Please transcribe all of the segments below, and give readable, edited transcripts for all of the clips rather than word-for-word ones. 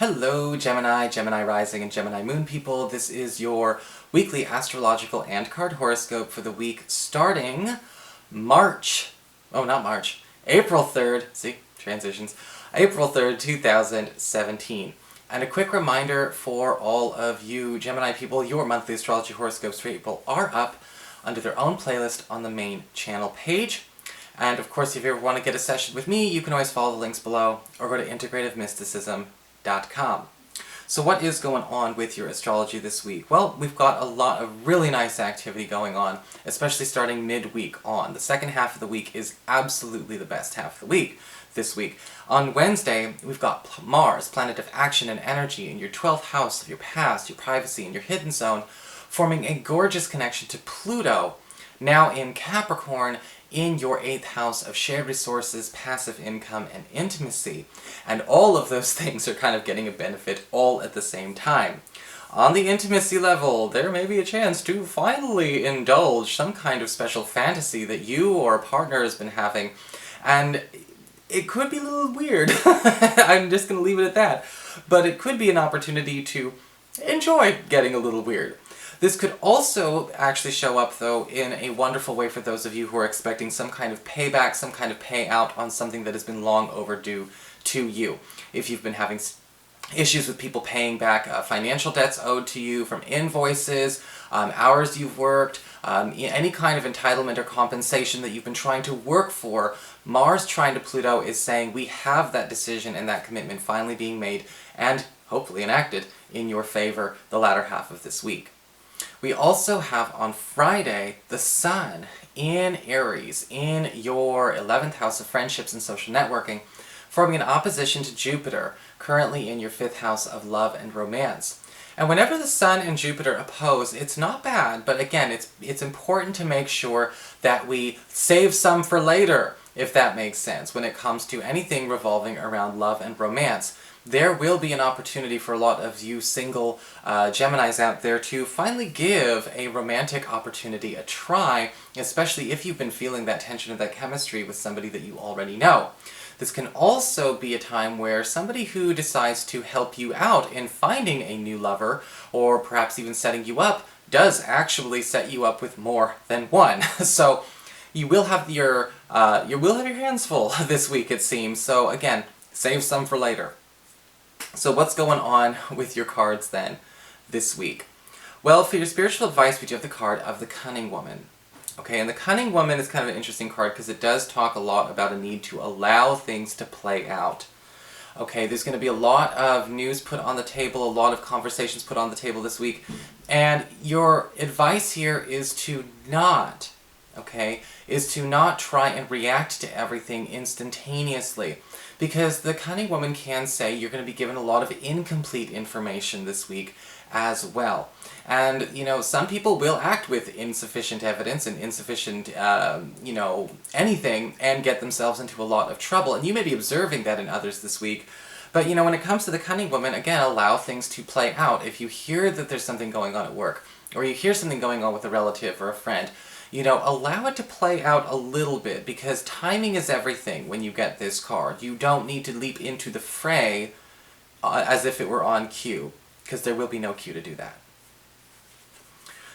Hello Gemini, Gemini Rising, and Gemini Moon people. This is your weekly astrological and card horoscope for the week starting April 3rd, see, transitions, April 3rd, 2017. And a quick reminder for all of you Gemini people, your monthly astrology horoscopes for April are up under their own playlist on the main channel page. And of course, if you ever want to get a session with me, you can always follow the links below or go to integrativemysticism.com. So what is going on with your astrology this week? Well, we've got a lot of really nice activity going on, especially starting midweek on. The second half of the week is absolutely the best half of the week this week. On Wednesday, we've got Mars, planet of action and energy, in your 12th house of your past, your privacy, and your hidden zone, forming a gorgeous connection to Pluto, now in Capricorn, in your 8th house of shared resources, passive income, and intimacy. And all of those things are kind of getting a benefit all at the same time. On the intimacy level, there may be a chance to finally indulge some kind of special fantasy that you or a partner has been having. And it could be a little weird. I'm just going to leave it at that. But it could be an opportunity to enjoy getting a little weird. This could also actually show up, though, in a wonderful way for those of you who are expecting some kind of payback, some kind of payout on something that has been long overdue to you. If you've been having issues with people paying back financial debts owed to you from invoices, hours you've worked, any kind of entitlement or compensation that you've been trying to work for, Mars trine to Pluto is saying we have that decision and that commitment finally being made and hopefully enacted in your favor the latter half of this week. We also have on Friday the Sun in Aries, in your 11th house of friendships and social networking, forming an opposition to Jupiter, currently in your 5th house of love and romance. And whenever the Sun and Jupiter oppose, it's not bad, but again, it's important to make sure that we save some for later, if that makes sense, when it comes to anything revolving around love and romance. There will be an opportunity for a lot of you single Geminis out there to finally give a romantic opportunity a try, especially if you've been feeling that tension or that chemistry with somebody that you already know. This can also be a time where somebody who decides to help you out in finding a new lover, or perhaps even setting you up, does actually set you up with more than one. So you will have your hands full this week, it seems. So again, save some for later. So what's going on with your cards then this week? Well, for your spiritual advice, we do have the card of the Cunning Woman. Okay, and the Cunning Woman is kind of an interesting card because it does talk a lot about a need to allow things to play out. Okay, there's going to be a lot of news put on the table, a lot of conversations put on the table this week, and your advice here is to not try and react to everything instantaneously. Because the Cunning Woman can say you're going to be given a lot of incomplete information this week as well. And, some people will act with insufficient evidence and insufficient, anything and get themselves into a lot of trouble. And you may be observing that in others this week. But, when it comes to the Cunning Woman, again, allow things to play out. If you hear that there's something going on at work, or you hear something going on with a relative or a friend, allow it to play out a little bit, because timing is everything when you get this card. You don't need to leap into the fray as if it were on cue, because there will be no cue to do that.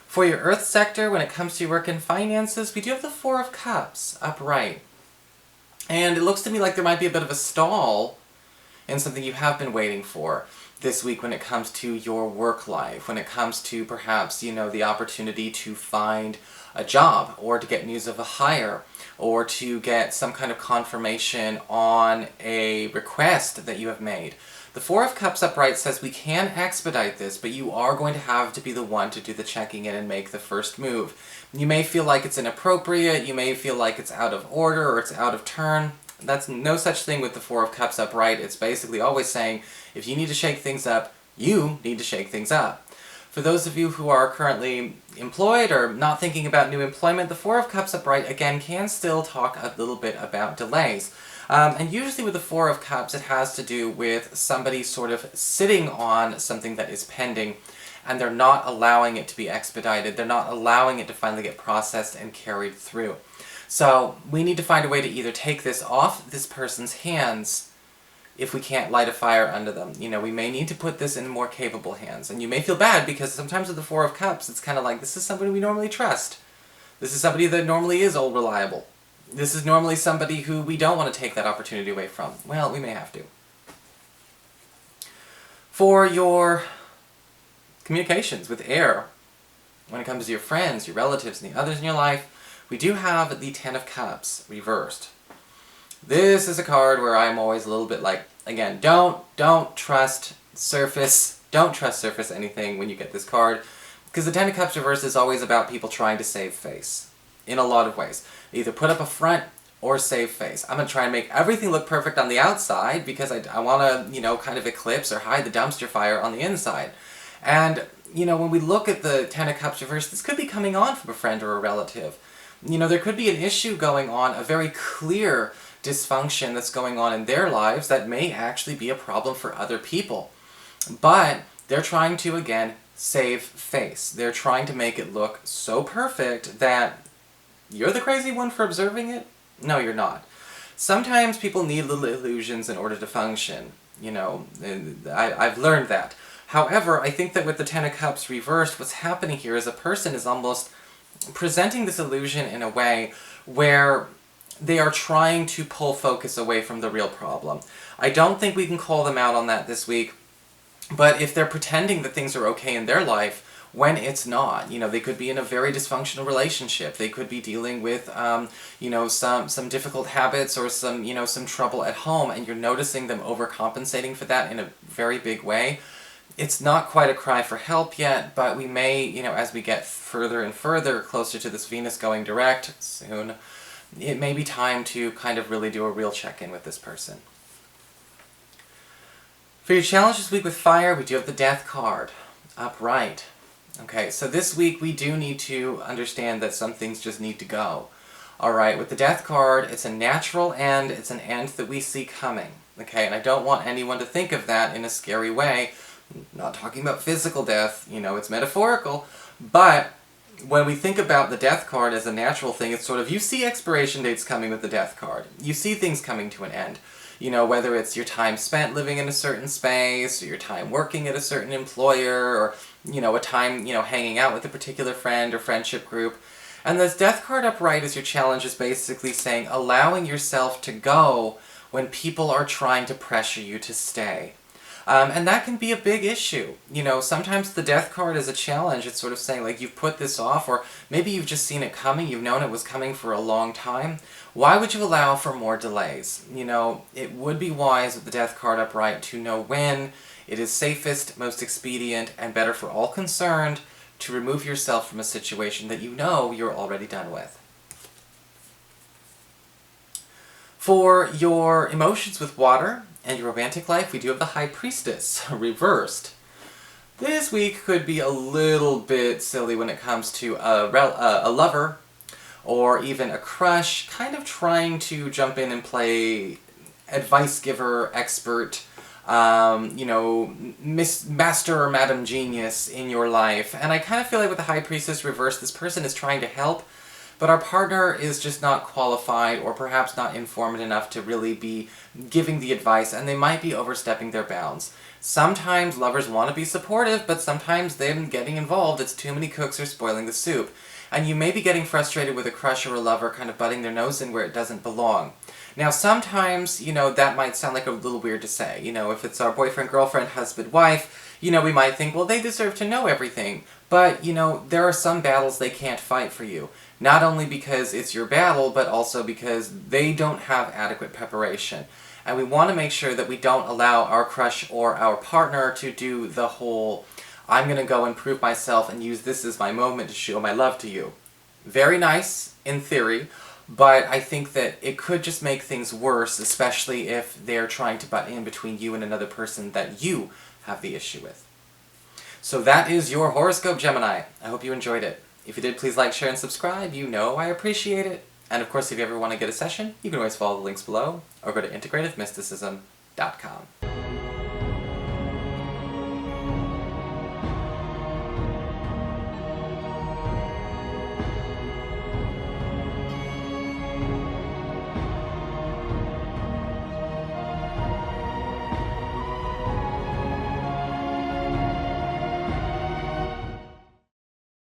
For your Earth sector, when it comes to your work and finances, we do have the Four of Cups upright. And it looks to me like there might be a bit of a stall in something you have been waiting for this week when it comes to your work life, when it comes to perhaps, the opportunity to find a job, or to get news of a hire, or to get some kind of confirmation on a request that you have made. The Four of Cups upright says we can expedite this, but you are going to have to be the one to do the checking in and make the first move. You may feel like it's inappropriate, you may feel like it's out of order, or it's out of turn. That's no such thing with the Four of Cups upright. It's basically always saying, if you need to shake things up, you need to shake things up. For those of you who are currently employed or not thinking about new employment, the Four of Cups upright, again, can still talk a little bit about delays. And usually with the Four of Cups, it has to do with somebody sort of sitting on something that is pending, and they're not allowing it to be expedited. They're not allowing it to finally get processed and carried through. So we need to find a way to either take this off this person's hands if we can't light a fire under them. You know, we may need to put this in more capable hands. And you may feel bad because sometimes with the Four of Cups, it's kind of like, this is somebody we normally trust. This is somebody that normally is all reliable. This is normally somebody who we don't want to take that opportunity away from. Well, we may have to. For your communications with air, when it comes to your friends, your relatives, and the others in your life, we do have the Ten of Cups reversed. This is a card where I'm always a little bit like, again, don't trust surface anything when you get this card, because the Ten of Cups reversed is always about people trying to save face, in a lot of ways. Either put up a front or save face. I'm going to try and make everything look perfect on the outside because I want to, you know, kind of eclipse or hide the dumpster fire on the inside. And, you know, when we look at the Ten of Cups reversed, this could be coming on from a friend or a relative. You know, there could be an issue going on, a very clear dysfunction that's going on in their lives that may actually be a problem for other people. But they're trying to, again, save face. They're trying to make it look so perfect that you're the crazy one for observing it? No, you're not. Sometimes people need little illusions in order to function. You know, I've learned that. However, I think that with the Ten of Cups reversed, what's happening here is a person is almost presenting this illusion in a way where they are trying to pull focus away from the real problem. I don't think we can call them out on that this week, but if they're pretending that things are okay in their life when it's not, you know, they could be in a very dysfunctional relationship, they could be dealing with, you know, some difficult habits or some, you know, some trouble at home, and you're noticing them overcompensating for that in a very big way. It's not quite a cry for help yet, but we may, you know, as we get further and further closer to this Venus going direct soon, it may be time to kind of really do a real check-in with this person. For your challenge this week with fire, we do have the Death card, upright. Okay, so this week we do need to understand that some things just need to go. Alright, with the Death card, it's a natural end, it's an end that we see coming. Okay, and I don't want anyone to think of that in a scary way. I'm not talking about physical death, you know, it's metaphorical, but when we think about the Death card as a natural thing, it's sort of, you see expiration dates coming with the Death card. You see things coming to an end. You know, whether it's your time spent living in a certain space, or your time working at a certain employer, or, you know, a time, you know, hanging out with a particular friend or friendship group. And this Death card upright as your challenge is basically saying allowing yourself to go when people are trying to pressure you to stay. And that can be a big issue. You know, sometimes the Death card is a challenge. It's sort of saying, like, you've put this off, or maybe you've just seen it coming, you've known it was coming for a long time. Why would you allow for more delays? You know, it would be wise with the Death card upright to know when it is safest, most expedient, and better for all concerned to remove yourself from a situation that you know you're already done with. For your emotions with water and your romantic life, we do have the High Priestess, reversed. This week could be a little bit silly when it comes to a lover, or even a crush, kind of trying to jump in and play advice giver, expert, you know, master or Madam Genius in your life. And I kind of feel like with the High Priestess reversed, this person is trying to help, but our partner is just not qualified or perhaps not informed enough to really be giving the advice, and they might be overstepping their bounds. Sometimes lovers want to be supportive, but sometimes them getting involved, it's too many cooks are spoiling the soup. And you may be getting frustrated with a crush or a lover kind of butting their nose in where it doesn't belong. Now sometimes, you know, that might sound like a little weird to say. You know, if it's our boyfriend, girlfriend, husband, wife, you know, we might think, well, they deserve to know everything. But, you know, there are some battles they can't fight for you. Not only because it's your battle, but also because they don't have adequate preparation. And we want to make sure that we don't allow our crush or our partner to do the whole, I'm going to go and prove myself and use this as my moment to show my love to you. Very nice, in theory, but I think that it could just make things worse, especially if they're trying to butt in between you and another person that you have the issue with. So that is your horoscope, Gemini. I hope you enjoyed it. If you did, please like, share, and subscribe. You know I appreciate it. And of course, if you ever want to get a session, you can always follow the links below, or go to integrativemysticism.com.